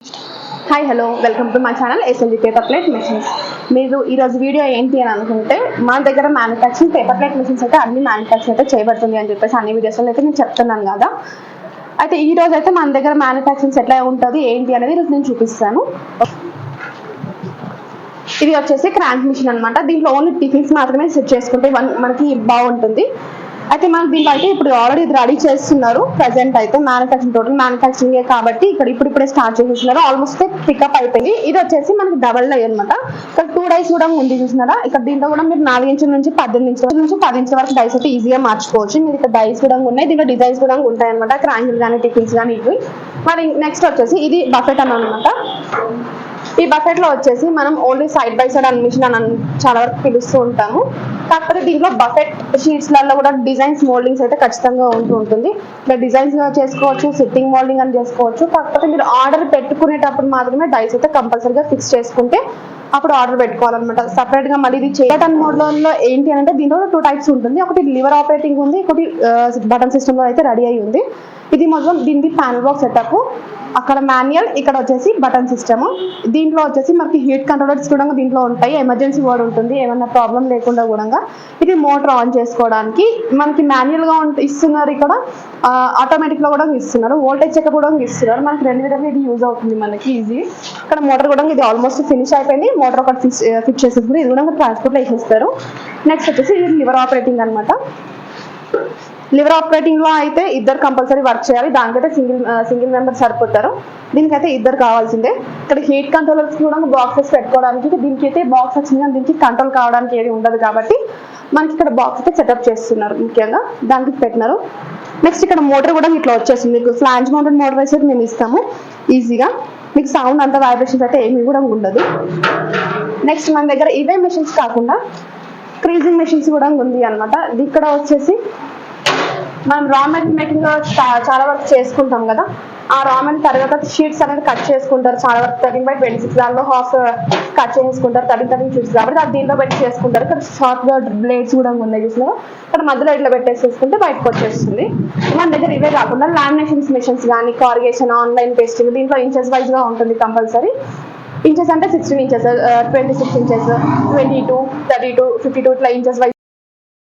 Hi hello welcome to my channel SLG paper plate machines. మీరు ఈరోజు video ఏంటి అని అనుకుంటే, మన దగ్గర మ్యానుఫ్యాక్చరింగ్ పేపర్ ప్లేట్ మెషిన్స్ అయితే అన్ని మ్యానుఫ్యాక్చర్ అయితే చేయబడుతుంది అని చెప్పేసి అన్ని వీడియోస్లో అయితే నేను చెప్తున్నాను కదా. అయితే ఈ రోజు అయితే మన దగ్గర మ్యానుఫ్యాక్చరింగ్ ఎట్లా ఉంటుంది ఏంటి అనేది ఈరోజు నేను చూపిస్తాను. ఇది వచ్చేసి క్రాంక్ మిషన్ అనమాట. దీంట్లో ఓన్లీ టిఫిన్స్ మాత్రమే సెట్ చేసుకుంటే మనకి బాగుంటుంది. అయితే మనకి దీంట్లో అయితే ఇప్పుడు ఆల్రెడీ ఇది రెడీ చేస్తున్నారు. ప్రజెంట్ అయితే టోటల్ మ్యానుఫ్యాక్చరింగ్ కాబట్టి ఇప్పుడే స్టార్ట్ చేసేస్తున్నారు. ఆల్మోస్ట్ పికప్ అయిపోయింది. ఇది వచ్చేసి మనకి డబల్ డై అనమాట. ఇక్కడ 2 డైస్ కూడా ఉంది చూసినారా. ఇక్కడ దీంట్లో కూడా మీరు 4 ఇంచుల నుంచి 18 ఇంచుల నుంచి 10 ఇంచుల వరకు డైస్ అయితే ఈజీగా మార్చుకోవచ్చు. మీరు ఇక్కడ డైస్ కూడా ఉన్నాయి, దీంట్లో డిజైన్స్ కూడా ఉంటాయి అనమాట. క్రాంకిల్ కానీ టిఫిన్స్ కానీ ఇవి. మరి నెక్స్ట్ వచ్చేసి ఇది బఫెట్ అనమాట. ఈ బకెట్ లో వచ్చేసి మనం only side by side admission అని చాలా వరకు పిలుస్తూ ఉంటాము. కాకపోతే దీంట్లో బఫెట్ షీట్స్లలో కూడా డిజైన్స్ మోల్డింగ్స్ అయితే ఖచ్చితంగా ఉంటుంది. ఇలా డిజైన్స్ చేసుకోవచ్చు, సిట్టింగ్ మోల్డింగ్ అని చేసుకోవచ్చు. కాకపోతే మీరు ఆర్డర్ పెట్టుకునేటప్పుడు మాత్రమే డైస్ అయితే కంపల్సరీగా ఫిక్స్ చేసుకుంటే అప్పుడు ఆర్డర్ పెట్టుకోవాలన్నమాట. సపరేట్ గా మళ్ళీ ఇది బటన్ మోడ్లో ఏంటి అంటే దీంట్లో 2 టైప్స్ ఉంటుంది. ఒకటి లివర్ ఆపరేటింగ్ ఉంది, ఒకటి బటన్ సిస్టమ్ లో అయితే రెడీ అయి ఉంది. ఇది మొత్తం దీనికి ప్యానల్ బాక్స్ సెటప్, అక్కడ మాన్యువల్, ఇక్కడ వచ్చేసి బటన్ సిస్టమ్. దీంట్లో వచ్చేసి మనకి హీట్ కంట్రోలర్స్ కూడా దీంట్లో ఉంటాయి. ఎమర్జెన్సీ వర్డ్ ఉంటుంది, ఏమన్నా ప్రాబ్లం లేకుండా కూడా. ఇది మోటార్ ఆన్ చేసుకోవడానికి మనకి మాన్యువల్ గా ఇస్తున్నారు. ఇక్కడ ఆటోమేటిక్ లో కూడా ఇస్తున్నారు. వోల్టేజ్ చెక్ కూడా ఇస్తున్నారు. మనకి 2 విధాలుగా ఇది యూజ్ అవుతుంది మనకి ఈజీ. ఇక్కడ మోటార్ కూడా ఇది ఆల్మోస్ట్ ఫినిష్ అయిపోయింది. మోటార్ ఒకటి ఫిట్ చేసేసుకుని ఇది కూడా ట్రాన్స్పోర్ట్ లో వేసేస్తారు. నెక్స్ట్ వచ్చేసి ఇది లివర్ ఆపరేటింగ్ అనమాట. లివర్ ఆపరేటింగ్ లో అయితే ఇద్దరు కంపల్సరీ వర్క్ చేయాలి. దానికైతే సింగిల్ మెంబర్ సరిపోతారు. దీనికైతే ఇద్దరు కావాల్సిందే. ఇక్కడ హీట్ కంట్రోలర్స్ కూడా బాక్సెస్ పెట్టుకోవడానికి, దీనికి అయితే బాక్స్ వచ్చింది కానీ దీనికి కంట్రోల్ కావడానికి ఏది ఉండదు కాబట్టి మనకి ఇక్కడ బాక్స్ అయితే సెటప్ చేస్తున్నారు. ముఖ్యంగా దానికి పెట్టినారు. నెక్స్ట్ ఇక్కడ మోటార్ కూడా ఇట్లా వచ్చేసింది. మీకు ఫ్లాంజ్ మౌంటెడ్ మోటార్ అయితే మేము ఇస్తాము ఈజీగా. మీకు సౌండ్ అంత వైబ్రేషన్స్ అయితే ఏమీ కూడా ఉండదు. నెక్స్ట్ మన దగ్గర ఇవే మెషిన్స్ కాకుండా క్రీజింగ్ మెషిన్స్ కూడా ఉంది అనమాట. ఇక్కడ వచ్చేసి మనం రా మెటీరియల్ మేకింగ్ చాలా వరకు చేసుకుంటాం కదా. ఆ రా మెటీరియల్ తర్వాత షీట్స్ అనేది కట్ చేసుకుంటారు చాలా వరకు. 13/26 దానిలో హాఫ్ కట్ చేసుకుంటారు. 13 షీట్స్ కాబట్టి అది దీంట్లో పెట్టి చేసుకుంటారు. ఇక్కడ షార్ట్ గా బ్లేడ్స్ కూడా ఉన్నాయి చూసినా. ఇక్కడ మధ్యలో ఇట్లా పెట్టేసేసుకుంటే బయటకు వచ్చేస్తుంది. మన దగ్గర ఇవే కాకుండా లామినేషన్స్ మెషిన్స్ కానీ, కార్గేషన్, ఆన్లైన్ పేస్టింగ్, దీంట్లో ఇంచెస్ వైజ్ గా ఉంటుంది కంపల్సరీ. ఇంచెస్ అంటే 16 ఇంచెస్, 26 ఇంచెస్, 22, 32, 52 ఇట్లా ఇంచెస్ వైజ్